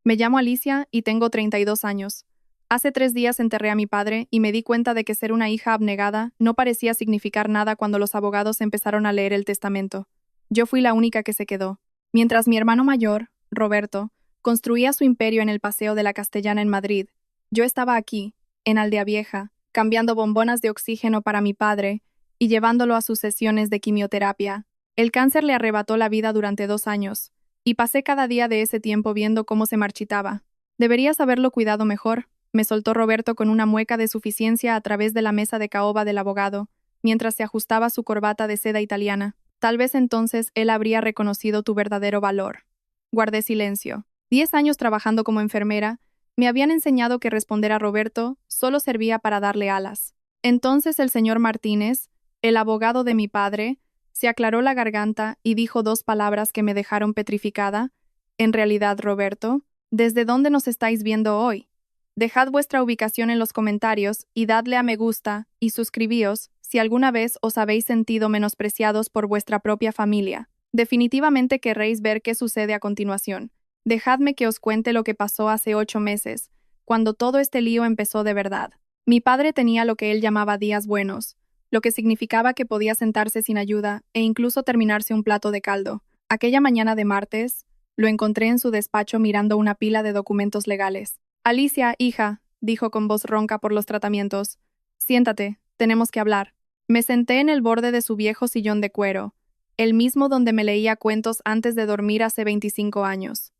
Me llamo Alicia y tengo 32 años. Hace 3 días enterré a mi padre y me di cuenta de que ser una hija abnegada no parecía significar nada cuando los abogados empezaron a leer el testamento. Yo fui la única que se quedó. Mientras mi hermano mayor, Roberto, construía su imperio en el Paseo de la Castellana en Madrid, yo estaba aquí, en Aldea Vieja, cambiando bombonas de oxígeno para mi padre y llevándolo a sus sesiones de quimioterapia. El cáncer le arrebató la vida durante 2 años, y pasé cada día de ese tiempo viendo cómo se marchitaba. Deberías haberlo cuidado mejor, me soltó Roberto con una mueca de suficiencia a través de la mesa de caoba del abogado, mientras se ajustaba su corbata de seda italiana. Tal vez entonces él habría reconocido tu verdadero valor. Guardé silencio. 10 años trabajando como enfermera me habían enseñado que responder a Roberto solo servía para darle alas. Entonces el señor Martínez, el abogado de mi padre, se aclaró la garganta y dijo 2 palabras que me dejaron petrificada. En realidad, Roberto, ¿desde dónde nos estáis viendo hoy? Dejad vuestra ubicación en los comentarios y dadle a me gusta y suscribíos si alguna vez os habéis sentido menospreciados por vuestra propia familia. Definitivamente querréis ver qué sucede a continuación. Dejadme que os cuente lo que pasó hace 8 meses, cuando todo este lío empezó de verdad. Mi padre tenía lo que él llamaba días buenos, lo que significaba que podía sentarse sin ayuda e incluso terminarse un plato de caldo. Aquella mañana de martes, lo encontré en su despacho mirando una pila de documentos legales. Alicia, hija, dijo con voz ronca por los tratamientos. Siéntate, tenemos que hablar. Me senté en el borde de su viejo sillón de cuero, el mismo donde me leía cuentos antes de dormir hace 25 años.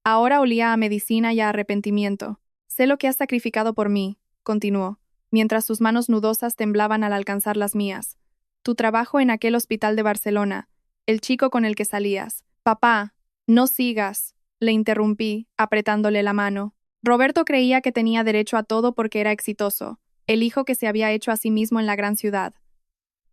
Ahora olía a medicina y a arrepentimiento. Sé lo que has sacrificado por mí, continuó, mientras sus manos nudosas temblaban al alcanzar las mías. Tu trabajo en aquel hospital de Barcelona, el chico con el que salías. Papá, no sigas, le interrumpí, apretándole la mano. Roberto creía que tenía derecho a todo porque era exitoso, el hijo que se había hecho a sí mismo en la gran ciudad.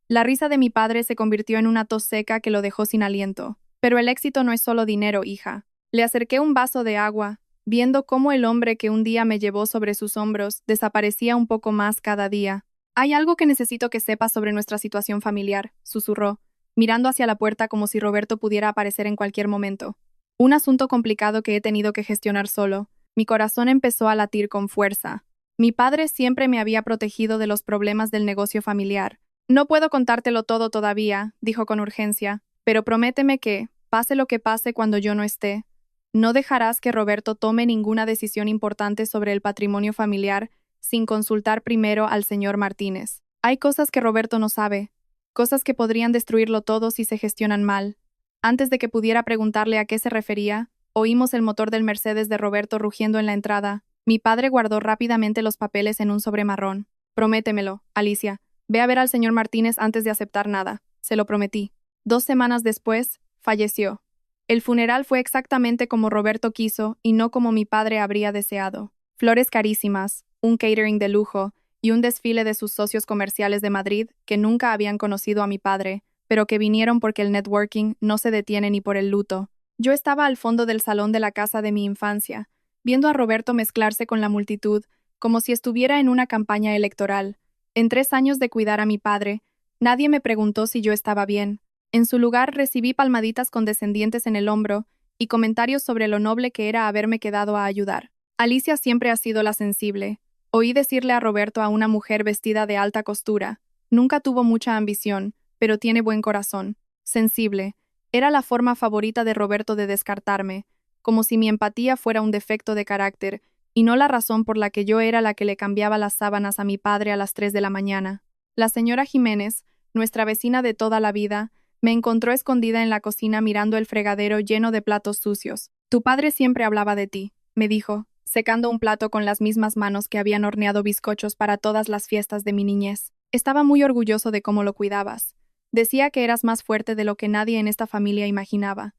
La risa de mi padre se convirtió en una tos seca que lo dejó sin aliento. Pero el éxito no es solo dinero, hija. Le acerqué un vaso de agua, viendo cómo el hombre que un día me llevó sobre sus hombros desaparecía un poco más cada día. Hay algo que necesito que sepas sobre nuestra situación familiar, susurró, mirando hacia la puerta como si Roberto pudiera aparecer en cualquier momento. Un asunto complicado que he tenido que gestionar solo. Mi corazón empezó a latir con fuerza. Mi padre siempre me había protegido de los problemas del negocio familiar. No puedo contártelo todo todavía, dijo con urgencia, pero prométeme que, pase lo que pase cuando yo no esté, no dejarás que Roberto tome ninguna decisión importante sobre el patrimonio familiar sin consultar primero al señor Martínez. Hay cosas que Roberto no sabe, cosas que podrían destruirlo todo si se gestionan mal. Antes de que pudiera preguntarle a qué se refería, oímos el motor del Mercedes de Roberto rugiendo en la entrada. Mi padre guardó rápidamente los papeles en un sobre marrón. Prométemelo, Alicia. Ve a ver al señor Martínez antes de aceptar nada. Se lo prometí. 2 semanas después, falleció. El funeral fue exactamente como Roberto quiso y no como mi padre habría deseado. Flores carísimas, un catering de lujo y un desfile de sus socios comerciales de Madrid que nunca habían conocido a mi padre, pero que vinieron porque el networking no se detiene ni por el luto. Yo estaba al fondo del salón de la casa de mi infancia, viendo a Roberto mezclarse con la multitud, como si estuviera en una campaña electoral. En 3 años de cuidar a mi padre, nadie me preguntó si yo estaba bien. En su lugar recibí palmaditas condescendientes en el hombro y comentarios sobre lo noble que era haberme quedado a ayudar. Alicia siempre ha sido la sensible. Oí decirle a Roberto a una mujer vestida de alta costura. Nunca tuvo mucha ambición, pero tiene buen corazón. Sensible. Era la forma favorita de Roberto de descartarme, como si mi empatía fuera un defecto de carácter, y no la razón por la que yo era la que le cambiaba las sábanas a mi padre a las 3 de la mañana. La señora Jiménez, nuestra vecina de toda la vida, me encontró escondida en la cocina mirando el fregadero lleno de platos sucios. Tu padre siempre hablaba de ti, me dijo, secando un plato con las mismas manos que habían horneado bizcochos para todas las fiestas de mi niñez. Estaba muy orgulloso de cómo lo cuidabas. Decía que eras más fuerte de lo que nadie en esta familia imaginaba.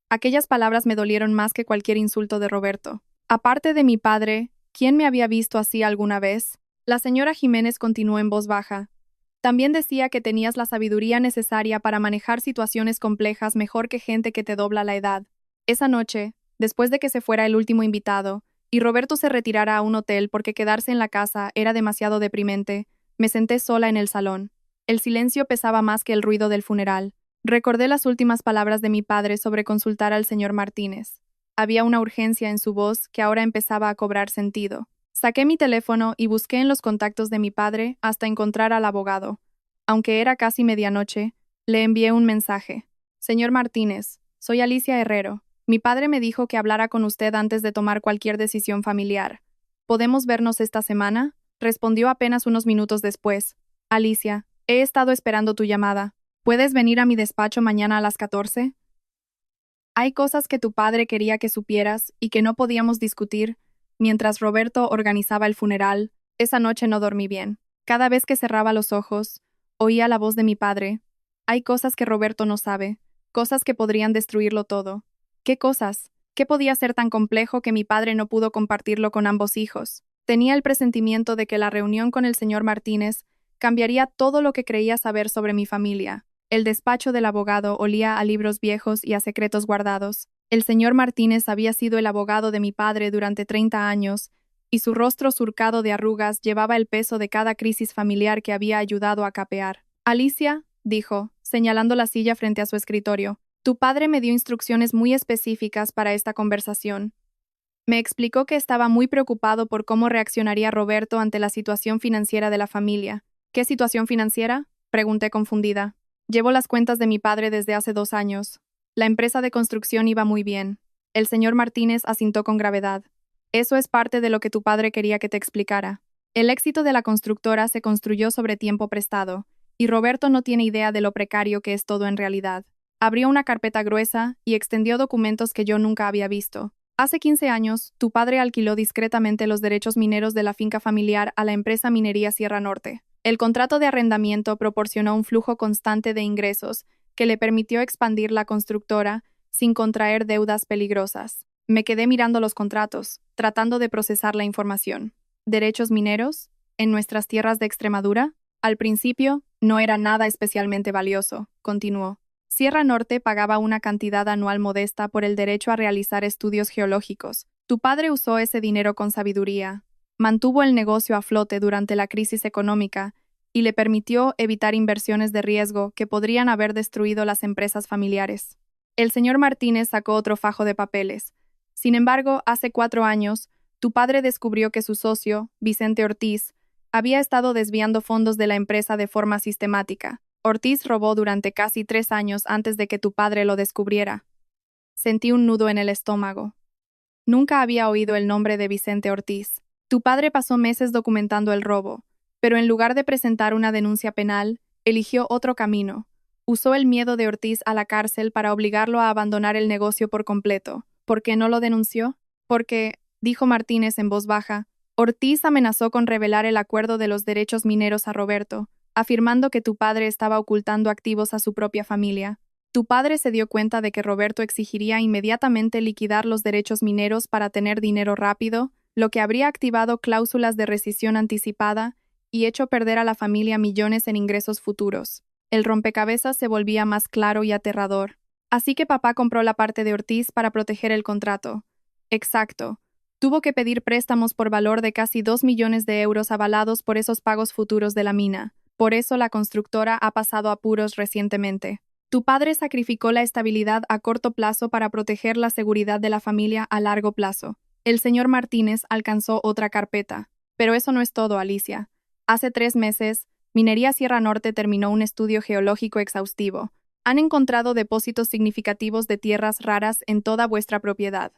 Aquellas palabras me dolieron más que cualquier insulto de Roberto. Aparte de mi padre, ¿quién me había visto así alguna vez? La señora Jiménez continuó en voz baja. También decía que tenías la sabiduría necesaria para manejar situaciones complejas mejor que gente que te dobla la edad. Esa noche, después de que se fuera el último invitado, y Roberto se retirara a un hotel porque quedarse en la casa era demasiado deprimente, me senté sola en el salón. El silencio pesaba más que el ruido del funeral. Recordé las últimas palabras de mi padre sobre consultar al señor Martínez. Había una urgencia en su voz que ahora empezaba a cobrar sentido. Saqué mi teléfono y busqué en los contactos de mi padre hasta encontrar al abogado. Aunque era casi medianoche, le envié un mensaje. Señor Martínez, soy Alicia Herrero. Mi padre me dijo que hablara con usted antes de tomar cualquier decisión familiar. ¿Podemos vernos esta semana? Respondió apenas unos minutos después. Alicia, he estado esperando tu llamada. ¿Puedes venir a mi despacho mañana a las 14? Hay cosas que tu padre quería que supieras y que no podíamos discutir. Mientras Roberto organizaba el funeral, esa noche no dormí bien. Cada vez que cerraba los ojos, oía la voz de mi padre. Hay cosas que Roberto no sabe, cosas que podrían destruirlo todo. ¿Qué cosas? ¿Qué podía ser tan complejo que mi padre no pudo compartirlo con ambos hijos? Tenía el presentimiento de que la reunión con el señor Martínez cambiaría todo lo que creía saber sobre mi familia. El despacho del abogado olía a libros viejos y a secretos guardados. El señor Martínez había sido el abogado de mi padre durante 30 años, y su rostro surcado de arrugas llevaba el peso de cada crisis familiar que había ayudado a capear. Alicia, dijo, señalando la silla frente a su escritorio, tu padre me dio instrucciones muy específicas para esta conversación. Me explicó que estaba muy preocupado por cómo reaccionaría Roberto ante la situación financiera de la familia. ¿Qué situación financiera? Pregunté confundida. Llevo las cuentas de mi padre desde hace 2 años. La empresa de construcción iba muy bien. El señor Martínez asintió con gravedad. Eso es parte de lo que tu padre quería que te explicara. El éxito de la constructora se construyó sobre tiempo prestado, y Roberto no tiene idea de lo precario que es todo en realidad. Abrió una carpeta gruesa y extendió documentos que yo nunca había visto. Hace 15 años, tu padre alquiló discretamente los derechos mineros de la finca familiar a la empresa Minería Sierra Norte. El contrato de arrendamiento proporcionó un flujo constante de ingresos que le permitió expandir la constructora sin contraer deudas peligrosas. Me quedé mirando los contratos, tratando de procesar la información. ¿Derechos mineros? ¿En nuestras tierras de Extremadura? Al principio, no era nada especialmente valioso, continuó. Sierra Norte pagaba una cantidad anual modesta por el derecho a realizar estudios geológicos. Tu padre usó ese dinero con sabiduría. Mantuvo el negocio a flote durante la crisis económica y le permitió evitar inversiones de riesgo que podrían haber destruido las empresas familiares. El señor Martínez sacó otro fajo de papeles. Sin embargo, hace 4 años, tu padre descubrió que su socio, Vicente Ortiz, había estado desviando fondos de la empresa de forma sistemática. Ortiz robó durante casi 3 años antes de que tu padre lo descubriera. Sentí un nudo en el estómago. Nunca había oído el nombre de Vicente Ortiz. Tu padre pasó meses documentando el robo, pero en lugar de presentar una denuncia penal, eligió otro camino. Usó el miedo de Ortiz a la cárcel para obligarlo a abandonar el negocio por completo. ¿Por qué no lo denunció? Porque, dijo Martínez en voz baja, Ortiz amenazó con revelar el acuerdo de los derechos mineros a Roberto, afirmando que tu padre estaba ocultando activos a su propia familia. Tu padre se dio cuenta de que Roberto exigiría inmediatamente liquidar los derechos mineros para tener dinero rápido, lo que habría activado cláusulas de rescisión anticipada y hecho perder a la familia millones en ingresos futuros. El rompecabezas se volvía más claro y aterrador. Así que papá compró la parte de Ortiz para proteger el contrato. Exacto. Tuvo que pedir préstamos por valor de casi 2 millones de euros avalados por esos pagos futuros de la mina. Por eso la constructora ha pasado apuros recientemente. Tu padre sacrificó la estabilidad a corto plazo para proteger la seguridad de la familia a largo plazo. El señor Martínez alcanzó otra carpeta. Pero eso no es todo, Alicia. Hace 3 meses, Minería Sierra Norte terminó un estudio geológico exhaustivo. Han encontrado depósitos significativos de tierras raras en toda vuestra propiedad.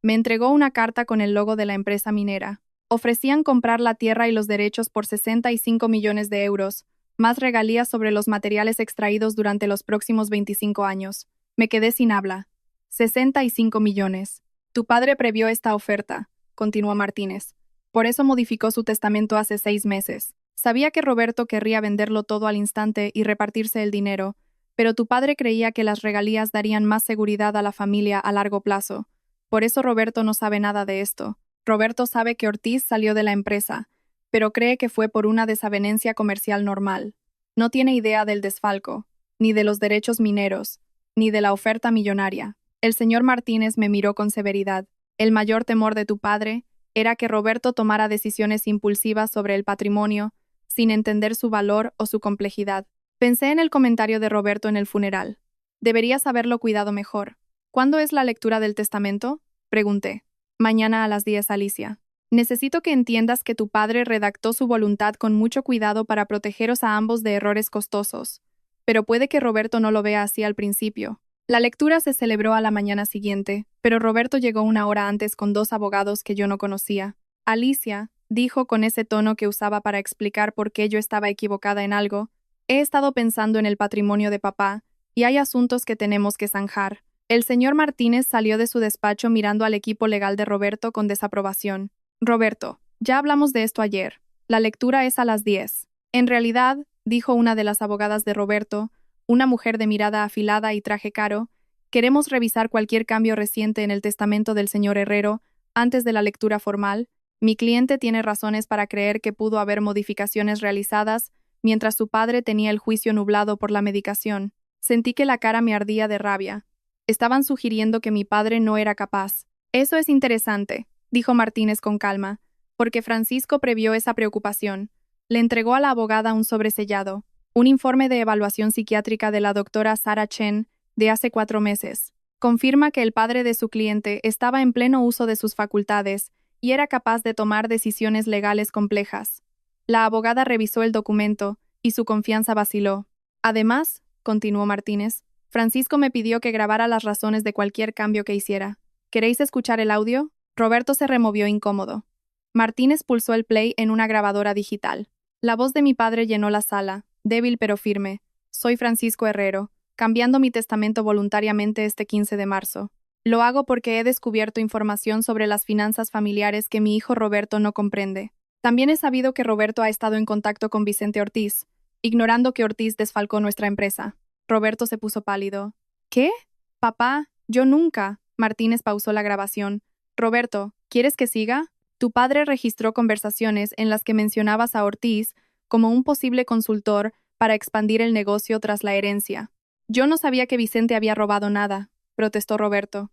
Me entregó una carta con el logo de la empresa minera. Ofrecían comprar la tierra y los derechos por 65 millones de euros, más regalías sobre los materiales extraídos durante los próximos 25 años. Me quedé sin habla. 65 millones. Tu padre previó esta oferta, continuó Martínez. Por eso modificó su testamento hace 6 meses. Sabía que Roberto querría venderlo todo al instante y repartirse el dinero, pero tu padre creía que las regalías darían más seguridad a la familia a largo plazo. Por eso Roberto no sabe nada de esto. Roberto sabe que Ortiz salió de la empresa, pero cree que fue por una desavenencia comercial normal. No tiene idea del desfalco, ni de los derechos mineros, ni de la oferta millonaria. El señor Martínez me miró con severidad. El mayor temor de tu padre era que Roberto tomara decisiones impulsivas sobre el patrimonio, sin entender su valor o su complejidad. Pensé en el comentario de Roberto en el funeral. Deberías haberlo cuidado mejor. ¿Cuándo es la lectura del testamento? Pregunté. Mañana a las 10, Alicia. Necesito que entiendas que tu padre redactó su voluntad con mucho cuidado para protegeros a ambos de errores costosos. Pero puede que Roberto no lo vea así al principio. La lectura se celebró a la mañana siguiente, pero Roberto llegó una hora antes con 2 abogados que yo no conocía. Alicia, dijo con ese tono que usaba para explicar por qué yo estaba equivocada en algo, he estado pensando en el patrimonio de papá, y hay asuntos que tenemos que zanjar. El señor Martínez salió de su despacho mirando al equipo legal de Roberto con desaprobación. Roberto, ya hablamos de esto ayer. La lectura es a las 10. En realidad, dijo una de las abogadas de Roberto, una mujer de mirada afilada y traje caro, queremos revisar cualquier cambio reciente en el testamento del señor Herrero antes de la lectura formal. Mi cliente tiene razones para creer que pudo haber modificaciones realizadas mientras su padre tenía el juicio nublado por la medicación. Sentí que la cara me ardía de rabia. Estaban sugiriendo que mi padre no era capaz. Eso es interesante, dijo Martínez con calma, porque Francisco previó esa preocupación. Le entregó a la abogada un sobresellado, un informe de evaluación psiquiátrica de la doctora Sarah Chen de hace 4 meses. Confirma que el padre de su cliente estaba en pleno uso de sus facultades y era capaz de tomar decisiones legales complejas. La abogada revisó el documento y su confianza vaciló. Además, continuó Martínez, Francisco me pidió que grabara las razones de cualquier cambio que hiciera. ¿Queréis escuchar el audio? Roberto se removió incómodo. Martínez pulsó el play en una grabadora digital. La voz de mi padre llenó la sala, débil pero firme. Soy Francisco Herrero, cambiando mi testamento voluntariamente este 15 de marzo. Lo hago porque he descubierto información sobre las finanzas familiares que mi hijo Roberto no comprende. También he sabido que Roberto ha estado en contacto con Vicente Ortiz, ignorando que Ortiz desfalcó nuestra empresa. Roberto se puso pálido. ¿Qué? Papá, yo nunca. Martínez pausó la grabación. Roberto, ¿quieres que siga? Tu padre registró conversaciones en las que mencionabas a Ortiz como un posible consultor para expandir el negocio tras la herencia. Yo no sabía que Vicente había robado nada, protestó Roberto.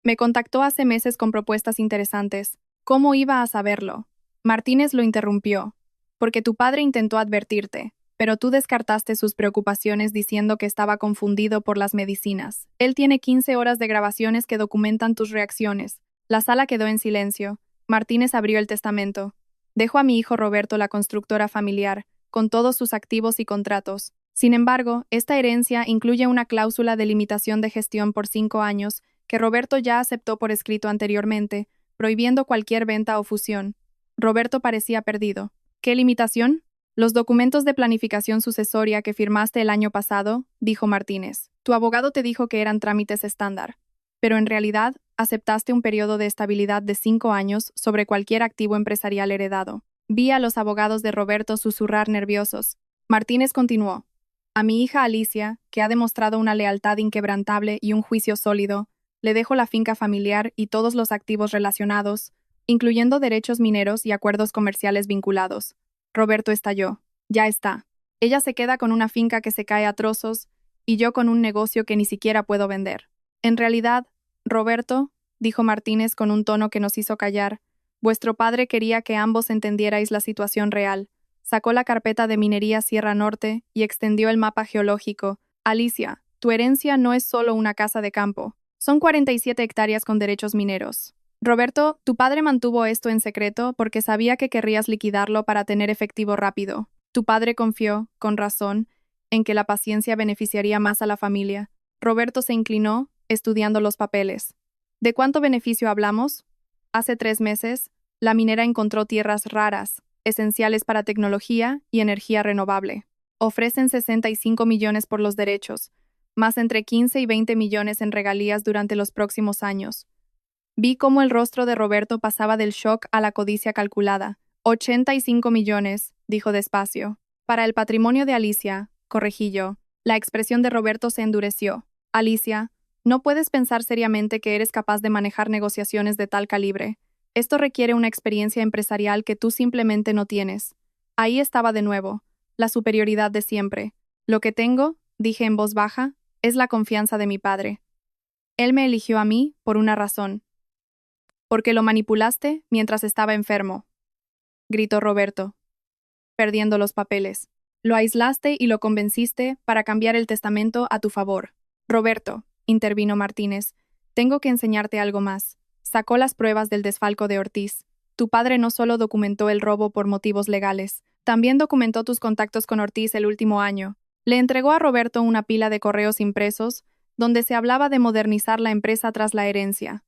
Me contactó hace meses con propuestas interesantes. ¿Cómo iba a saberlo? Martínez lo interrumpió. Porque tu padre intentó advertirte, pero tú descartaste sus preocupaciones diciendo que estaba confundido por las medicinas. Él tiene 15 horas de grabaciones que documentan tus reacciones. La sala quedó en silencio. Martínez abrió el testamento. Dejo a mi hijo Roberto la constructora familiar, con todos sus activos y contratos. Sin embargo, esta herencia incluye una cláusula de limitación de gestión por 5 años que Roberto ya aceptó por escrito anteriormente, prohibiendo cualquier venta o fusión. Roberto parecía perdido. ¿Qué limitación? Los documentos de planificación sucesoria que firmaste el año pasado, dijo Martínez. Tu abogado te dijo que eran trámites estándar, pero en realidad aceptaste un periodo de estabilidad de 5 años sobre cualquier activo empresarial heredado. Vi a los abogados de Roberto susurrar nerviosos. Martínez continuó. A mi hija Alicia, que ha demostrado una lealtad inquebrantable y un juicio sólido, le dejo la finca familiar y todos los activos relacionados, incluyendo derechos mineros y acuerdos comerciales vinculados. Roberto estalló. Ya está. Ella se queda con una finca que se cae a trozos y yo con un negocio que ni siquiera puedo vender. En realidad, Roberto, dijo Martínez con un tono que nos hizo callar, vuestro padre quería que ambos entendierais la situación real. Sacó la carpeta de minería Sierra Norte y extendió el mapa geológico. Alicia, tu herencia no es solo una casa de campo. Son 47 hectáreas con derechos mineros. Roberto, tu padre mantuvo esto en secreto porque sabía que querrías liquidarlo para tener efectivo rápido. Tu padre confió, con razón, en que la paciencia beneficiaría más a la familia. Roberto se inclinó, estudiando los papeles. ¿De cuánto beneficio hablamos? Hace 3 meses, la minera encontró tierras raras, esenciales para tecnología y energía renovable. Ofrecen 65 millones por los derechos, más entre 15 y 20 millones en regalías durante los próximos años. Vi cómo el rostro de Roberto pasaba del shock a la codicia calculada. 85 millones, dijo despacio. Para el patrimonio de Alicia, corregí yo. La expresión de Roberto se endureció. Alicia, no puedes pensar seriamente que eres capaz de manejar negociaciones de tal calibre. Esto requiere una experiencia empresarial que tú simplemente no tienes. Ahí estaba de nuevo, la superioridad de siempre. Lo que tengo, dije en voz baja, es la confianza de mi padre. Él me eligió a mí por una razón. Porque lo manipulaste mientras estaba enfermo, gritó Roberto, perdiendo los papeles. Lo aislaste y lo convenciste para cambiar el testamento a tu favor. Roberto, intervino Martínez, tengo que enseñarte algo más. Sacó las pruebas del desfalco de Ortiz. Tu padre no solo documentó el robo por motivos legales, también documentó tus contactos con Ortiz el último año. Le entregó a Roberto una pila de correos impresos, donde se hablaba de modernizar la empresa tras la herencia.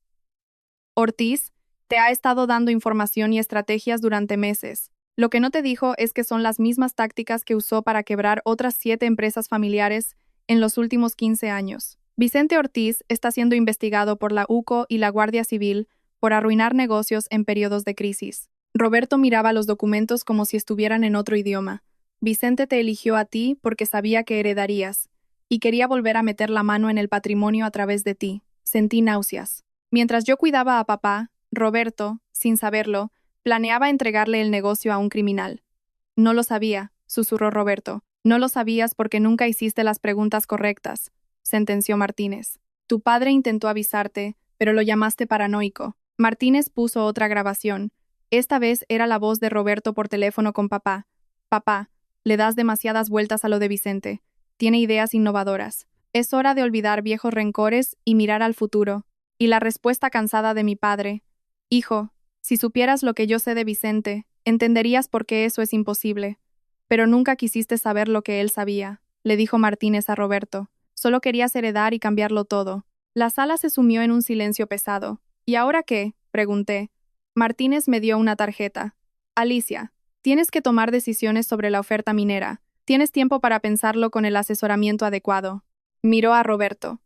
Ortiz te ha estado dando información y estrategias durante meses. Lo que no te dijo es que son las mismas tácticas que usó para quebrar otras 7 empresas familiares en los últimos 15 años. Vicente Ortiz está siendo investigado por la UCO y la Guardia Civil por arruinar negocios en periodos de crisis. Roberto miraba los documentos como si estuvieran en otro idioma. Vicente te eligió a ti porque sabía que heredarías, y quería volver a meter la mano en el patrimonio a través de ti. Sentí náuseas. Mientras yo cuidaba a papá, Roberto, sin saberlo, planeaba entregarle el negocio a un criminal. No lo sabía, susurró Roberto. No lo sabías porque nunca hiciste las preguntas correctas, sentenció Martínez. Tu padre intentó avisarte, pero lo llamaste paranoico. Martínez puso otra grabación. Esta vez era la voz de Roberto por teléfono con papá. Papá, le das demasiadas vueltas a lo de Vicente. Tiene ideas innovadoras. Es hora de olvidar viejos rencores y mirar al futuro. Y la respuesta cansada de mi padre. Hijo, si supieras lo que yo sé de Vicente, entenderías por qué eso es imposible. Pero nunca quisiste saber lo que él sabía, le dijo Martínez a Roberto. Solo querías heredar y cambiarlo todo. La sala se sumió en un silencio pesado. ¿Y ahora qué?, pregunté. Martínez me dio una tarjeta. Alicia, tienes que tomar decisiones sobre la oferta minera. Tienes tiempo para pensarlo con el asesoramiento adecuado. Miró a Roberto.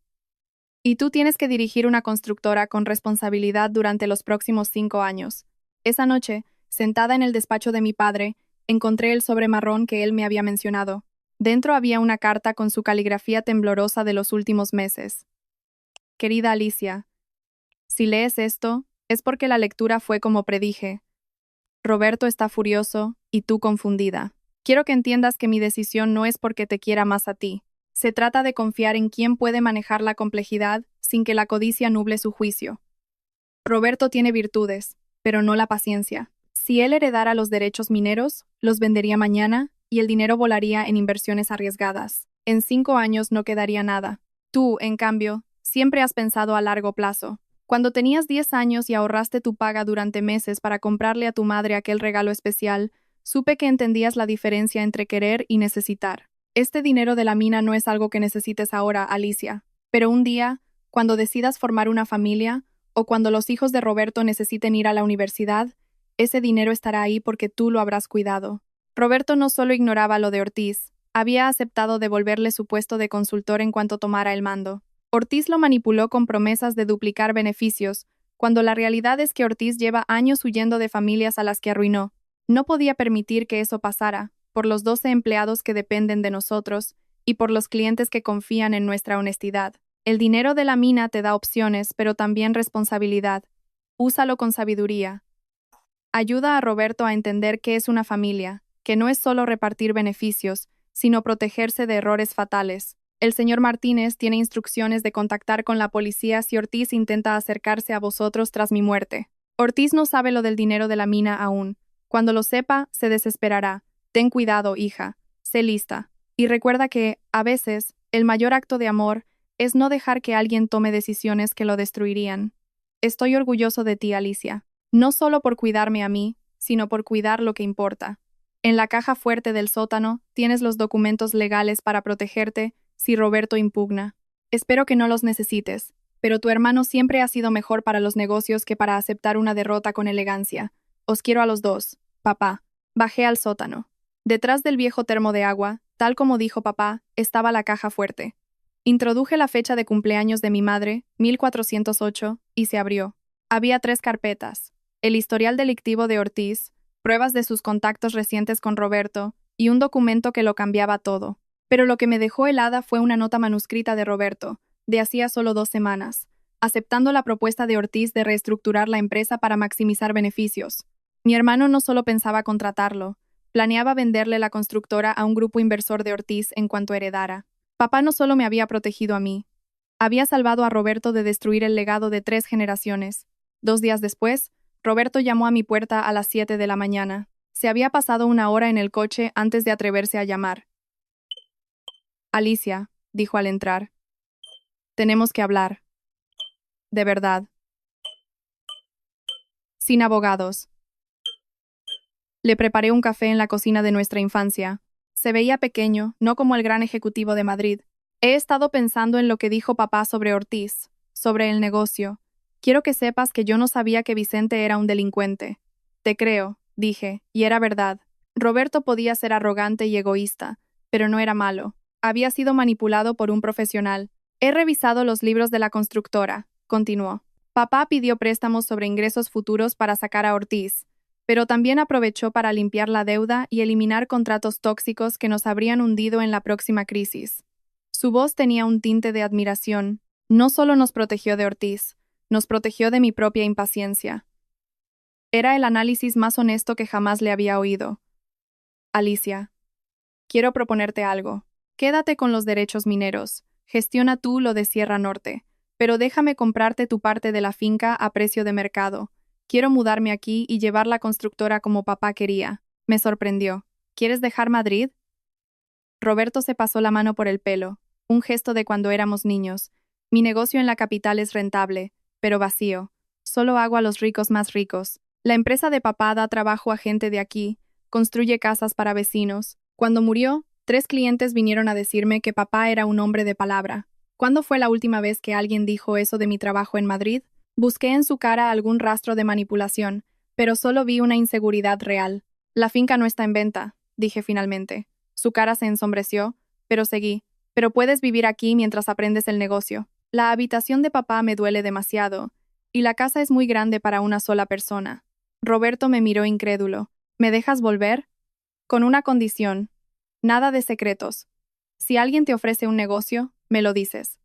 Y tú tienes que dirigir una constructora con responsabilidad durante los próximos 5 años. Esa noche, sentada en el despacho de mi padre, encontré el sobre marrón que él me había mencionado. Dentro había una carta con su caligrafía temblorosa de los últimos meses. Querida Alicia, si lees esto, es porque la lectura fue como predije. Roberto está furioso y tú confundida. Quiero que entiendas que mi decisión no es porque te quiera más a ti. Se trata de confiar en quién puede manejar la complejidad sin que la codicia nuble su juicio. Roberto tiene virtudes, pero no la paciencia. Si él heredara los derechos mineros, los vendería mañana y el dinero volaría en inversiones arriesgadas. En 5 años no quedaría nada. Tú, en cambio, siempre has pensado a largo plazo. Cuando tenías 10 años y ahorraste tu paga durante meses para comprarle a tu madre aquel regalo especial, supe que entendías la diferencia entre querer y necesitar. Este dinero de la mina no es algo que necesites ahora, Alicia, pero un día, cuando decidas formar una familia, o cuando los hijos de Roberto necesiten ir a la universidad, ese dinero estará ahí porque tú lo habrás cuidado. Roberto no solo ignoraba lo de Ortiz, había aceptado devolverle su puesto de consultor en cuanto tomara el mando. Ortiz lo manipuló con promesas de duplicar beneficios, cuando la realidad es que Ortiz lleva años huyendo de familias a las que arruinó. No podía permitir que eso pasara, por los 12 empleados que dependen de nosotros y por los clientes que confían en nuestra honestidad. El dinero de la mina te da opciones, pero también responsabilidad. Úsalo con sabiduría. Ayuda a Roberto a entender qué es una familia, que no es solo repartir beneficios, sino protegerse de errores fatales. El señor Martínez tiene instrucciones de contactar con la policía si Ortiz intenta acercarse a vosotros tras mi muerte. Ortiz no sabe lo del dinero de la mina aún. Cuando lo sepa, se desesperará. Ten cuidado, hija. Sé lista. Y recuerda que, a veces, el mayor acto de amor es no dejar que alguien tome decisiones que lo destruirían. Estoy orgulloso de ti, Alicia. No solo por cuidarme a mí, sino por cuidar lo que importa. En la caja fuerte del sótano tienes los documentos legales para protegerte si Roberto impugna. Espero que no los necesites, pero tu hermano siempre ha sido mejor para los negocios que para aceptar una derrota con elegancia. Os quiero a los dos, papá. Bajé al sótano. Detrás del viejo termo de agua, tal como dijo papá, estaba la caja fuerte. Introduje la fecha de cumpleaños de mi madre, 1408, y se abrió. Había 3 carpetas: el historial delictivo de Ortiz, pruebas de sus contactos recientes con Roberto, y un documento que lo cambiaba todo. Pero lo que me dejó helada fue una nota manuscrita de Roberto, de hacía solo 2 semanas, aceptando la propuesta de Ortiz de reestructurar la empresa para maximizar beneficios. Mi hermano no solo pensaba contratarlo, planeaba venderle la constructora a un grupo inversor de Ortiz en cuanto heredara. Papá no solo me había protegido a mí, había salvado a Roberto de destruir el legado de 3 generaciones. 2 días después, Roberto llamó a mi puerta a las 7 de la mañana. Se había pasado 1 hora en el coche antes de atreverse a llamar. Alicia, dijo al entrar. Tenemos que hablar. De verdad. Sin abogados. Le preparé un café en la cocina de nuestra infancia. Se veía pequeño, no como el gran ejecutivo de Madrid. He estado pensando en lo que dijo papá sobre Ortiz, sobre el negocio. Quiero que sepas que yo no sabía que Vicente era un delincuente. Te creo, dije, y era verdad. Roberto podía ser arrogante y egoísta, pero no era malo. Había sido manipulado por un profesional. He revisado los libros de la constructora, continuó. Papá pidió préstamos sobre ingresos futuros para sacar a Ortiz, pero también aprovechó para limpiar la deuda y eliminar contratos tóxicos que nos habrían hundido en la próxima crisis. Su voz tenía un tinte de admiración. No solo nos protegió de Ortiz, nos protegió de mi propia impaciencia. Era el análisis más honesto que jamás le había oído. Alicia, quiero proponerte algo. Quédate con los derechos mineros, gestiona tú lo de Sierra Norte, pero déjame comprarte tu parte de la finca a precio de mercado. Quiero mudarme aquí y llevar la constructora como papá quería. Me sorprendió. ¿Quieres dejar Madrid? Roberto se pasó la mano por el pelo, un gesto de cuando éramos niños. Mi negocio en la capital es rentable, pero vacío. Solo hago a los ricos más ricos. La empresa de papá da trabajo a gente de aquí, construye casas para vecinos. Cuando murió, 3 clientes vinieron a decirme que papá era un hombre de palabra. ¿Cuándo fue la última vez que alguien dijo eso de mi trabajo en Madrid? Busqué en su cara algún rastro de manipulación, pero solo vi una inseguridad real. La finca no está en venta, dije finalmente. Su cara se ensombreció, pero seguí. Pero puedes vivir aquí mientras aprendes el negocio. La habitación de papá me duele demasiado, y la casa es muy grande para una sola persona. Roberto me miró incrédulo. ¿Me dejas volver? Con una condición. Nada de secretos. Si alguien te ofrece un negocio, me lo dices.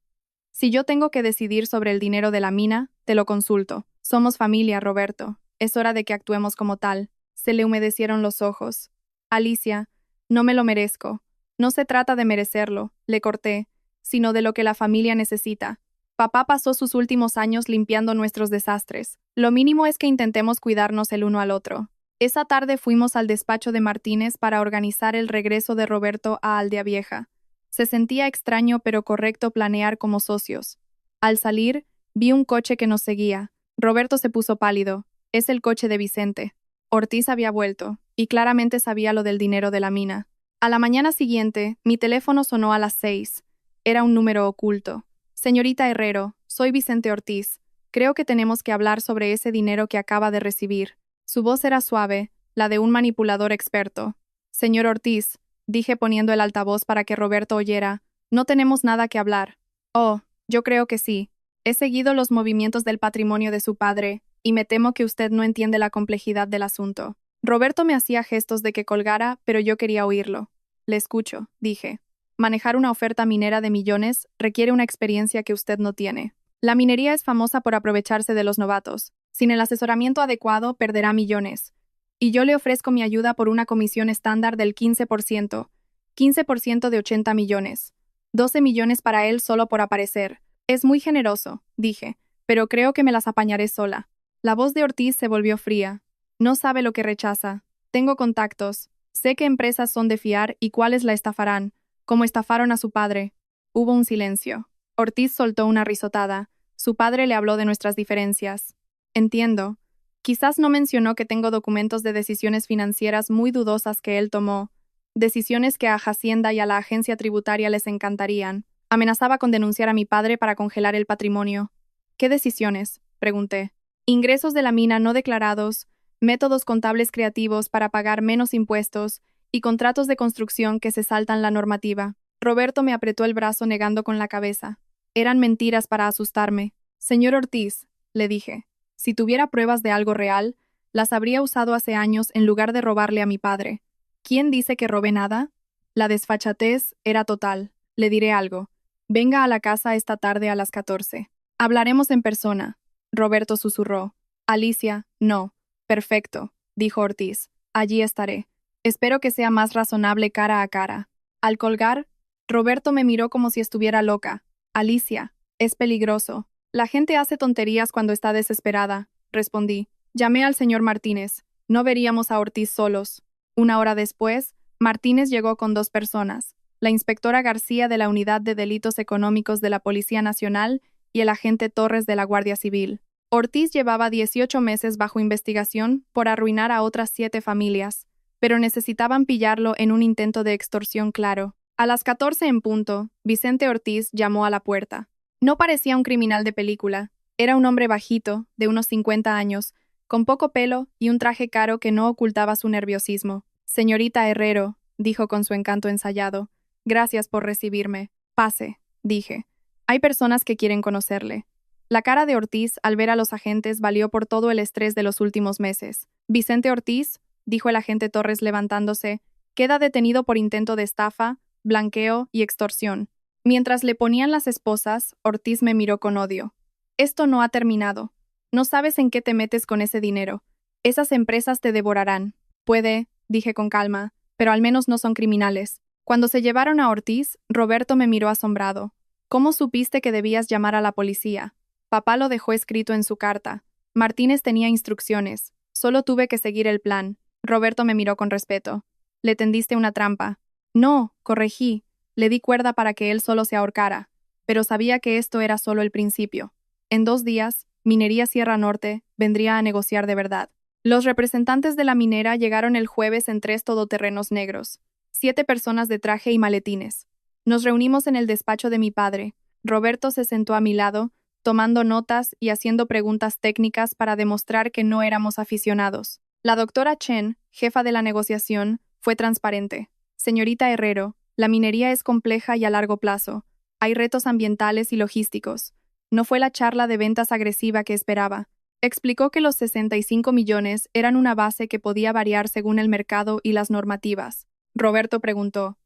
Si yo tengo que decidir sobre el dinero de la mina, te lo consulto. Somos familia, Roberto. Es hora de que actuemos como tal. Se le humedecieron los ojos. Alicia, no me lo merezco. No se trata de merecerlo, le corté, sino de lo que la familia necesita. Papá pasó sus últimos años limpiando nuestros desastres. Lo mínimo es que intentemos cuidarnos el uno al otro. Esa tarde fuimos al despacho de Martínez para organizar el regreso de Roberto a Aldea Vieja. Se sentía extraño pero correcto planear como socios. Al salir, vi un coche que nos seguía. Roberto se puso pálido. Es el coche de Vicente. Ortiz había vuelto, y claramente sabía lo del dinero de la mina. A la mañana siguiente, mi teléfono sonó a las 6. Era un número oculto. Señorita Herrero, soy Vicente Ortiz. Creo que tenemos que hablar sobre ese dinero que acaba de recibir. Su voz era suave, la de un manipulador experto. Señor Ortiz, dije poniendo el altavoz para que Roberto oyera, no tenemos nada que hablar. Oh, yo creo que sí. He seguido los movimientos del patrimonio de su padre, y me temo que usted no entiende la complejidad del asunto. Roberto me hacía gestos de que colgara, pero yo quería oírlo. Le escucho, dije. Manejar una oferta minera de millones requiere una experiencia que usted no tiene. La minería es famosa por aprovecharse de los novatos. Sin el asesoramiento adecuado, perderá millones. Y yo le ofrezco mi ayuda por una comisión estándar del 15%. 15% de 80 millones. 12 millones para él solo por aparecer. Es muy generoso, dije, pero creo que me las apañaré sola. La voz de Ortiz se volvió fría. No sabe lo que rechaza. Tengo contactos. Sé qué empresas son de fiar y cuáles la estafarán, como estafaron a su padre. Hubo un silencio. Ortiz soltó una risotada. Su padre le habló de nuestras diferencias. Entiendo. Quizás no mencionó que tengo documentos de decisiones financieras muy dudosas que él tomó. Decisiones que a Hacienda y a la agencia tributaria les encantarían. Amenazaba con denunciar a mi padre para congelar el patrimonio. ¿Qué decisiones?, pregunté. Ingresos de la mina no declarados, métodos contables creativos para pagar menos impuestos y contratos de construcción que se saltan la normativa. Roberto me apretó el brazo negando con la cabeza. Eran mentiras para asustarme. Señor Ortiz, le dije, si tuviera pruebas de algo real, las habría usado hace años en lugar de robarle a mi padre. ¿Quién dice que robé nada? La desfachatez era total. Le diré algo. Venga a la casa esta tarde a las 14. Hablaremos en persona. Roberto susurró. Alicia, no. Perfecto, dijo Ortiz. Allí estaré. Espero que sea más razonable cara a cara. Al colgar, Roberto me miró como si estuviera loca. Alicia, es peligroso. La gente hace tonterías cuando está desesperada, respondí. Llamé al señor Martínez. No veríamos a Ortiz solos. Una hora después, Martínez llegó con 2 personas, la inspectora García de la Unidad de Delitos Económicos de la Policía Nacional y el agente Torres de la Guardia Civil. Ortiz llevaba 18 meses bajo investigación por arruinar a otras 7 familias, pero necesitaban pillarlo en un intento de extorsión claro. A las 14 en punto, Vicente Ortiz llamó a la puerta. No parecía un criminal de película. Era un hombre bajito, de unos 50 años, con poco pelo y un traje caro que no ocultaba su nerviosismo. «Señorita Herrero», dijo con su encanto ensayado, «gracias por recibirme». «Pase», dije. «Hay personas que quieren conocerle». La cara de Ortiz al ver a los agentes valió por todo el estrés de los últimos meses. «Vicente Ortiz», dijo el agente Torres levantándose, «queda detenido por intento de estafa, blanqueo y extorsión». Mientras le ponían las esposas, Ortiz me miró con odio. «Esto no ha terminado. No sabes en qué te metes con ese dinero. Esas empresas te devorarán». «Puede», dije con calma, «pero al menos no son criminales». Cuando se llevaron a Ortiz, Roberto me miró asombrado. «¿Cómo supiste que debías llamar a la policía?» «Papá lo dejó escrito en su carta. Martínez tenía instrucciones. Solo tuve que seguir el plan». Roberto me miró con respeto. «Le tendiste una trampa». «No», corregí. «Le di cuerda para que él solo se ahorcara. Pero sabía que esto era solo el principio. En 2 días, Minería Sierra Norte vendría a negociar de verdad». Los representantes de la minera llegaron el jueves en 3 todoterrenos negros. 7 personas de traje y maletines. Nos reunimos en el despacho de mi padre. Roberto se sentó a mi lado, tomando notas y haciendo preguntas técnicas para demostrar que no éramos aficionados. La doctora Chen, jefa de la negociación, fue transparente. «Señorita Herrero, la minería es compleja y a largo plazo. Hay retos ambientales y logísticos. No fue la charla de ventas agresiva que esperaba». Explicó que los 65 millones eran una base que podía variar según el mercado y las normativas. Roberto preguntó,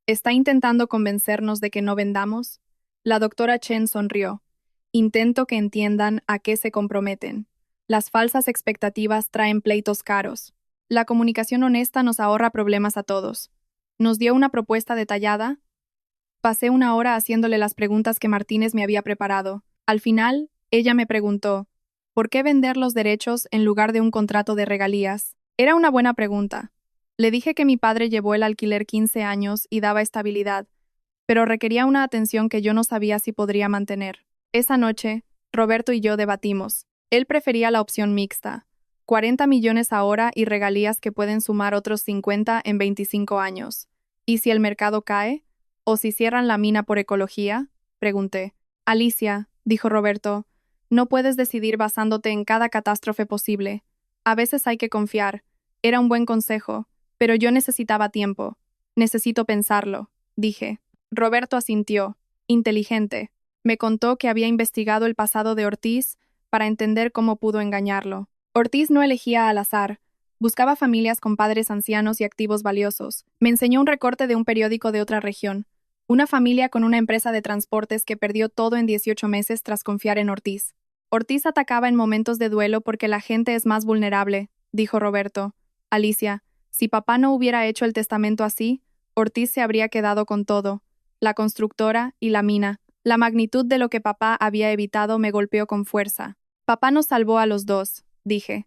«¿Está intentando convencernos de que no vendamos?» La doctora Chen sonrió. «Intento que entiendan a qué se comprometen. Las falsas expectativas traen pleitos caros. La comunicación honesta nos ahorra problemas a todos». Nos dio una propuesta detallada. Pasé 1 hora haciéndole las preguntas que Martínez me había preparado. Al final, ella me preguntó, ¿por qué vender los derechos en lugar de un contrato de regalías? Era una buena pregunta. Le dije que mi padre llevó el alquiler 15 años y daba estabilidad, pero requería una atención que yo no sabía si podría mantener. Esa noche, Roberto y yo debatimos. Él prefería la opción mixta, 40 millones ahora y regalías que pueden sumar otros 50 en 25 años. ¿Y si el mercado cae? ¿O si cierran la mina por ecología? Pregunté. Alicia, dijo Roberto, no puedes decidir basándote en cada catástrofe posible. A veces hay que confiar. Era un buen consejo, pero yo necesitaba tiempo. Necesito pensarlo, dije. Roberto asintió. Inteligente. Me contó que había investigado el pasado de Ortiz para entender cómo pudo engañarlo. Ortiz no elegía al azar. Buscaba familias con padres ancianos y activos valiosos. Me enseñó un recorte de un periódico de otra región. Una familia con una empresa de transportes que perdió todo en 18 meses tras confiar en Ortiz. Ortiz atacaba en momentos de duelo porque la gente es más vulnerable, dijo Roberto. Alicia, si papá no hubiera hecho el testamento así, Ortiz se habría quedado con todo. La constructora y la mina. La magnitud de lo que papá había evitado me golpeó con fuerza. Papá nos salvó a los dos, dije.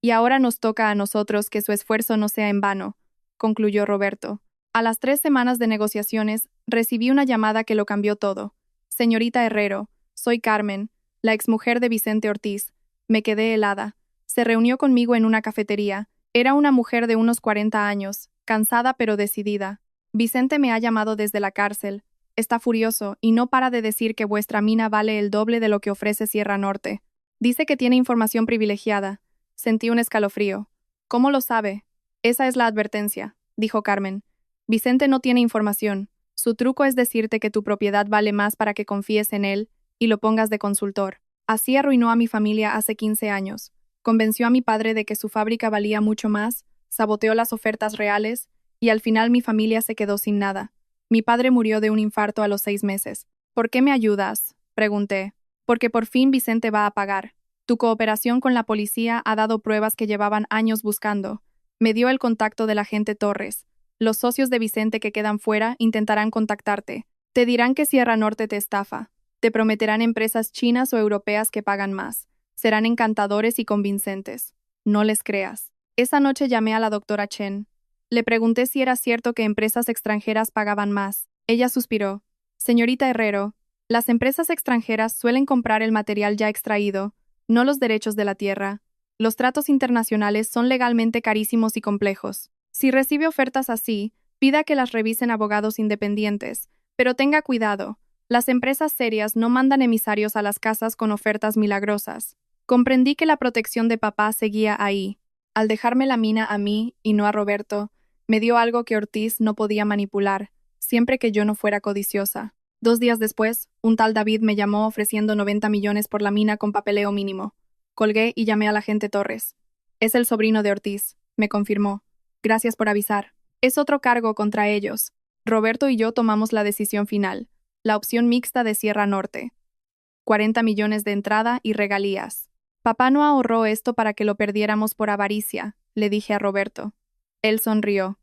Y ahora nos toca a nosotros que su esfuerzo no sea en vano, concluyó Roberto. A las 3 semanas de negociaciones, recibí una llamada que lo cambió todo. Señorita Herrero, soy Carmen, la exmujer de Vicente Ortiz. Me quedé helada. Se reunió conmigo en una cafetería. Era una mujer de unos 40 años, cansada pero decidida. Vicente me ha llamado desde la cárcel. Está furioso y no para de decir que vuestra mina vale el doble de lo que ofrece Sierra Norte. Dice que tiene información privilegiada. Sentí un escalofrío. ¿Cómo lo sabe? Esa es la advertencia, dijo Carmen. Vicente no tiene información. Su truco es decirte que tu propiedad vale más para que confíes en él y lo pongas de consultor. Así arruinó a mi familia hace 15 años. Convenció a mi padre de que su fábrica valía mucho más, saboteó las ofertas reales y al final mi familia se quedó sin nada. Mi padre murió de un infarto a los 6 meses. ¿Por qué me ayudas?, pregunté. Porque por fin Vicente va a pagar. Tu cooperación con la policía ha dado pruebas que llevaban años buscando. Me dio el contacto del agente Torres. Los socios de Vicente que quedan fuera intentarán contactarte. Te dirán que Sierra Norte te estafa. Te prometerán empresas chinas o europeas que pagan más. Serán encantadores y convincentes. No les creas. Esa noche llamé a la doctora Chen. Le pregunté si era cierto que empresas extranjeras pagaban más. Ella suspiró. Señorita Herrero, las empresas extranjeras suelen comprar el material ya extraído, no los derechos de la tierra. Los tratos internacionales son legalmente carísimos y complejos. Si recibe ofertas así, pida que las revisen abogados independientes, pero tenga cuidado. Las empresas serias no mandan emisarios a las casas con ofertas milagrosas. Comprendí que la protección de papá seguía ahí. Al dejarme la mina a mí y no a Roberto, me dio algo que Ortiz no podía manipular, siempre que yo no fuera codiciosa. 2 días después, un tal David me llamó ofreciendo 90 millones por la mina con papeleo mínimo. Colgué y llamé al agente Torres. Es el sobrino de Ortiz, me confirmó. Gracias por avisar. Es otro cargo contra ellos. Roberto y yo tomamos la decisión final, la opción mixta de Sierra Norte. 40 millones de entrada y regalías. Papá no ahorró esto para que lo perdiéramos por avaricia, le dije a Roberto. Él sonrió.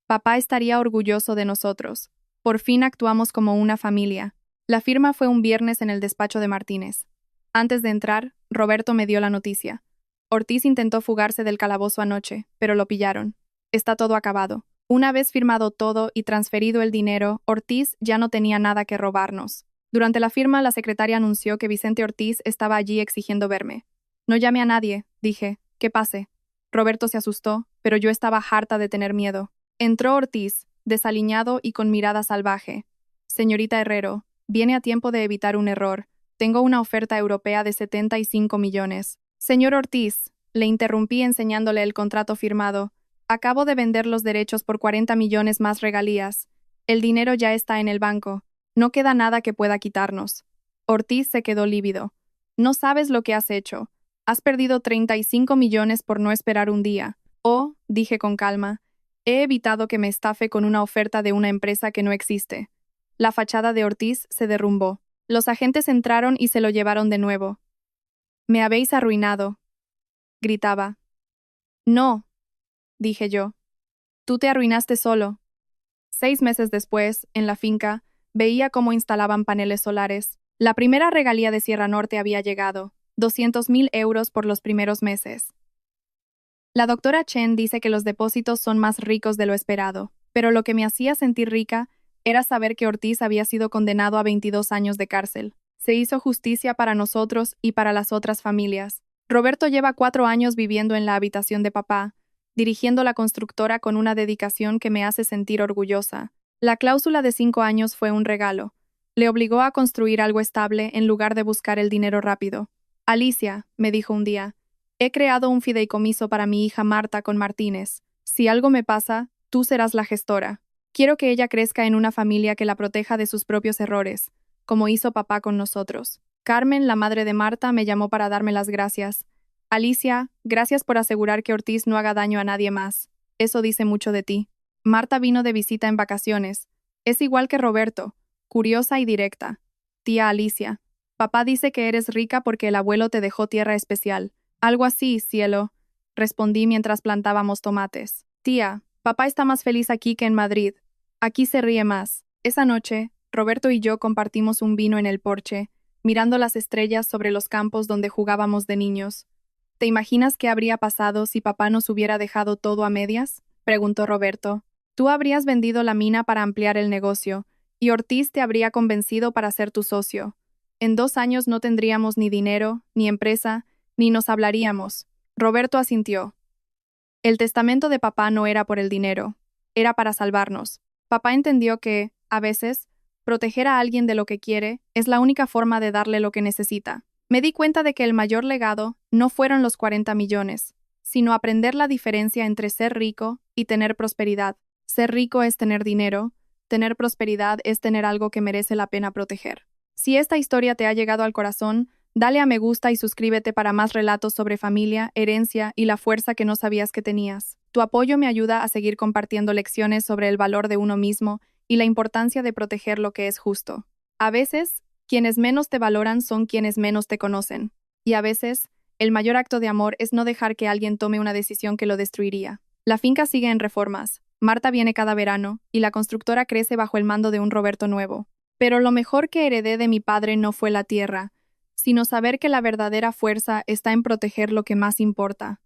Papá estaría orgulloso de nosotros. Por fin actuamos como una familia. La firma fue un viernes en el despacho de Martínez. Antes de entrar, Roberto me dio la noticia. Ortiz intentó fugarse del calabozo anoche, pero lo pillaron. Está todo acabado. Una vez firmado todo y transferido el dinero, Ortiz ya no tenía nada que robarnos. Durante la firma, la secretaria anunció que Vicente Ortiz estaba allí exigiendo verme. No llame a nadie, dije. Que pase. Roberto se asustó, pero yo estaba harta de tener miedo. Entró Ortiz, desaliñado y con mirada salvaje. Señorita Herrero, viene a tiempo de evitar un error. Tengo una oferta europea de 75 millones. Señor Ortiz, le interrumpí enseñándole el contrato firmado. Acabo de vender los derechos por 40 millones más regalías. El dinero ya está en el banco. No queda nada que pueda quitarnos. Ortiz se quedó lívido. No sabes lo que has hecho. Has perdido 35 millones por no esperar un día. Oh, dije con calma, he evitado que me estafe con una oferta de una empresa que no existe. La fachada de Ortiz se derrumbó. Los agentes entraron y se lo llevaron de nuevo. Me habéis arruinado, gritaba. No, dije yo. Tú te arruinaste solo. 6 meses después, en la finca, veía cómo instalaban paneles solares. La primera regalía de Sierra Norte había llegado, 200.000 euros por los primeros meses. La doctora Chen dice que los depósitos son más ricos de lo esperado, pero lo que me hacía sentir rica era saber que Ortiz había sido condenado a 22 años de cárcel. Se hizo justicia para nosotros y para las otras familias. Roberto lleva 4 años viviendo en la habitación de papá, dirigiendo la constructora con una dedicación que me hace sentir orgullosa. La cláusula de 5 años fue un regalo. Le obligó a construir algo estable en lugar de buscar el dinero rápido. Alicia, me dijo un día, he creado un fideicomiso para mi hija Marta con Martínez. Si algo me pasa, tú serás la gestora. Quiero que ella crezca en una familia que la proteja de sus propios errores, como hizo papá con nosotros. Carmen, la madre de Marta, me llamó para darme las gracias. Alicia, gracias por asegurar que Ortiz no haga daño a nadie más. Eso dice mucho de ti. Marta vino de visita en vacaciones. Es igual que Roberto, curiosa y directa. Tía Alicia, papá dice que eres rica porque el abuelo te dejó tierra especial. Algo así, cielo, respondí mientras plantábamos tomates. Tía, papá está más feliz aquí que en Madrid. Aquí se ríe más. Esa noche, Roberto y yo compartimos un vino en el porche, mirando las estrellas sobre los campos donde jugábamos de niños. ¿Te imaginas qué habría pasado si papá nos hubiera dejado todo a medias? Preguntó Roberto. Tú habrías vendido la mina para ampliar el negocio, y Ortiz te habría convencido para ser tu socio. En 2 años no tendríamos ni dinero, ni empresa, ni nos hablaríamos. Roberto asintió. El testamento de papá no era por el dinero, era para salvarnos. Papá entendió que, a veces, proteger a alguien de lo que quiere es la única forma de darle lo que necesita. Me di cuenta de que el mayor legado no fueron los 40 millones, sino aprender la diferencia entre ser rico y tener prosperidad. Ser rico es tener dinero, tener prosperidad es tener algo que merece la pena proteger. Si esta historia te ha llegado al corazón, dale a me gusta y suscríbete para más relatos sobre familia, herencia y la fuerza que no sabías que tenías. Tu apoyo me ayuda a seguir compartiendo lecciones sobre el valor de uno mismo y la importancia de proteger lo que es justo. A veces, quienes menos te valoran son quienes menos te conocen. Y a veces, el mayor acto de amor es no dejar que alguien tome una decisión que lo destruiría. La finca sigue en reformas. Marta viene cada verano, y la constructora crece bajo el mando de un Roberto nuevo. Pero lo mejor que heredé de mi padre no fue la tierra, sino saber que la verdadera fuerza está en proteger lo que más importa.